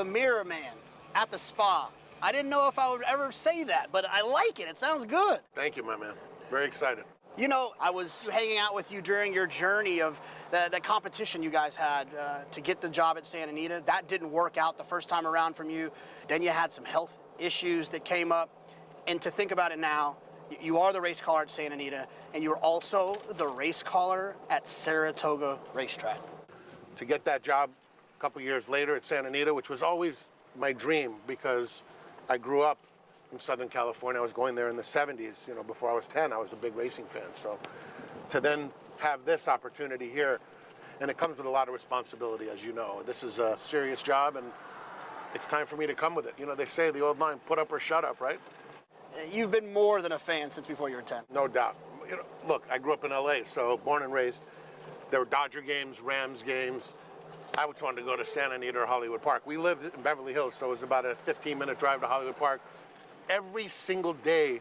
the Mirror Man at the spa. I didn't know if I would ever say that, but I like it. It sounds good. Thank you, my man. Very excited. You know, I was hanging out with you during your journey of the competition you guys had to get the job at Santa Anita. That didn't work out the first time around from you. Then you had some health issues that came up. And to think about it now, you are the race caller at Santa Anita, and you're also the race caller at Saratoga Racetrack. To get that job a couple years later at Santa Anita, which was always my dream because I grew up in Southern California. I was going there in the 70s. You know, before I was 10, I was a big racing fan. So to then have this opportunity here, and it comes with a lot of responsibility, as you know. This is a serious job, and it's time for me to come with it. You know, they say the old line, put up or shut up, right? You've been more than a fan since before you were 10. No doubt. You know, look, I grew up in LA, so born and raised. There were Dodger games, Rams games. I always wanted to go to Santa Anita or Hollywood Park. We lived in Beverly Hills, so it was about a 15-minute drive to Hollywood Park. Every single day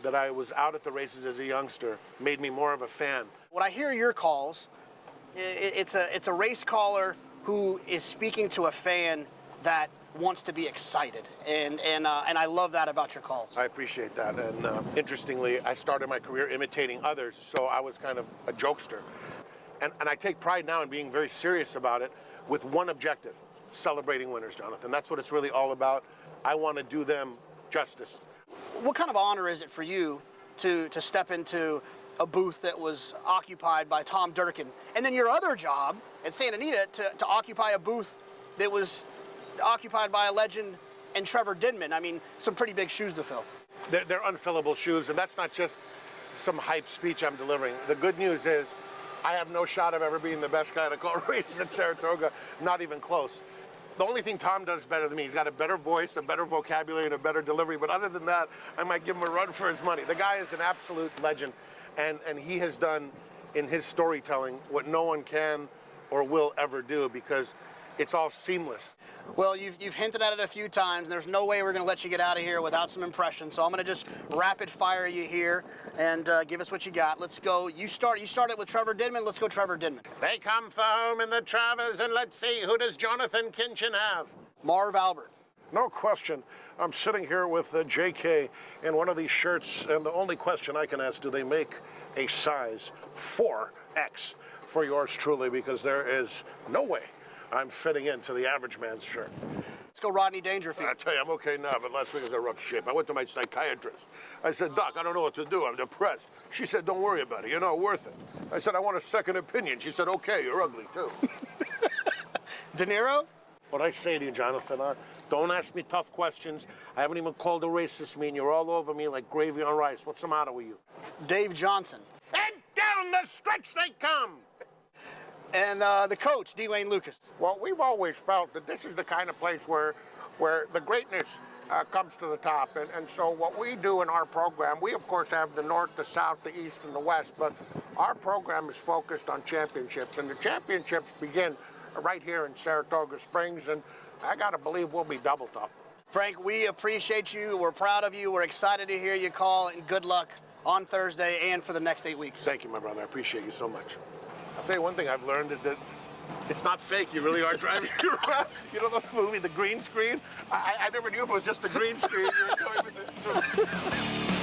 that I was out at the races as a youngster made me more of a fan. When I hear your calls, it's a race caller who is speaking to a fan that wants to be excited, and I love that about your calls. I appreciate that, and interestingly, I started my career imitating others, so I was kind of a jokester. And I take pride now in being very serious about it with one objective, celebrating winners, Jonathan. That's what it's really all about. I want to do them justice. What kind of honor is it for you to step into a booth that was occupied by Tom Durkin, and then your other job at Santa Anita to occupy a booth that was occupied by a legend and Trevor Denman? I mean, some pretty big shoes to fill. They're unfillable shoes, and that's not just some hype speech I'm delivering. The good news is I have no shot of ever being the best guy to call races at Saratoga, not even close. The only thing Tom does better than me, he's got a better voice, a better vocabulary, and a better delivery, but other than that, I might give him a run for his money. The guy is an absolute legend, and he has done in his storytelling what no one can or will ever do, because it's all seamless. Well, you've hinted at it a few times. There's no way we're going to let you get out of here without some impressions. So I'm going to just rapid fire you here and give us what you got. Let's go. You started with Trevor Denman. Let's go Trevor Denman. They come for home in the Travers, and let's see, who does Jonathon Kinchen have? Marv Albert. No question. I'm sitting here with JK in one of these shirts, and the only question I can ask, do they make a size 4X for yours truly? Because there is no way I'm fitting into the average man's shirt. Let's go Rodney Dangerfield. I tell you, I'm okay now, but last week was a rough shape. I went to my psychiatrist. I said, Doc, I don't know what to do. I'm depressed. She said, don't worry about it. You're not worth it. I said, I want a second opinion. She said, okay, you're ugly, too. De Niro? What I say to you, Jonathan, don't ask me tough questions. I haven't even called a race this mean. You're all over me like gravy on rice. What's the matter with you? Dave Johnson. And down the stretch they come. And the coach, Dwayne Lucas. Well, we've always felt that this is the kind of place where the greatness comes to the top. And so what we do in our program, we of course have the north, the south, the east, and the west, but our program is focused on championships. And the championships begin right here in Saratoga Springs, and I gotta believe we'll be double tough. Frank, we appreciate you. We're proud of you. We're excited to hear you call, and good luck on Thursday and for the next 8 weeks. Thank you, my brother. I appreciate you so much. I'll tell you one thing I've learned is that it's not fake. You really are driving around. You know those movies, the green screen? I never knew if it was just the green screen. You were going with it.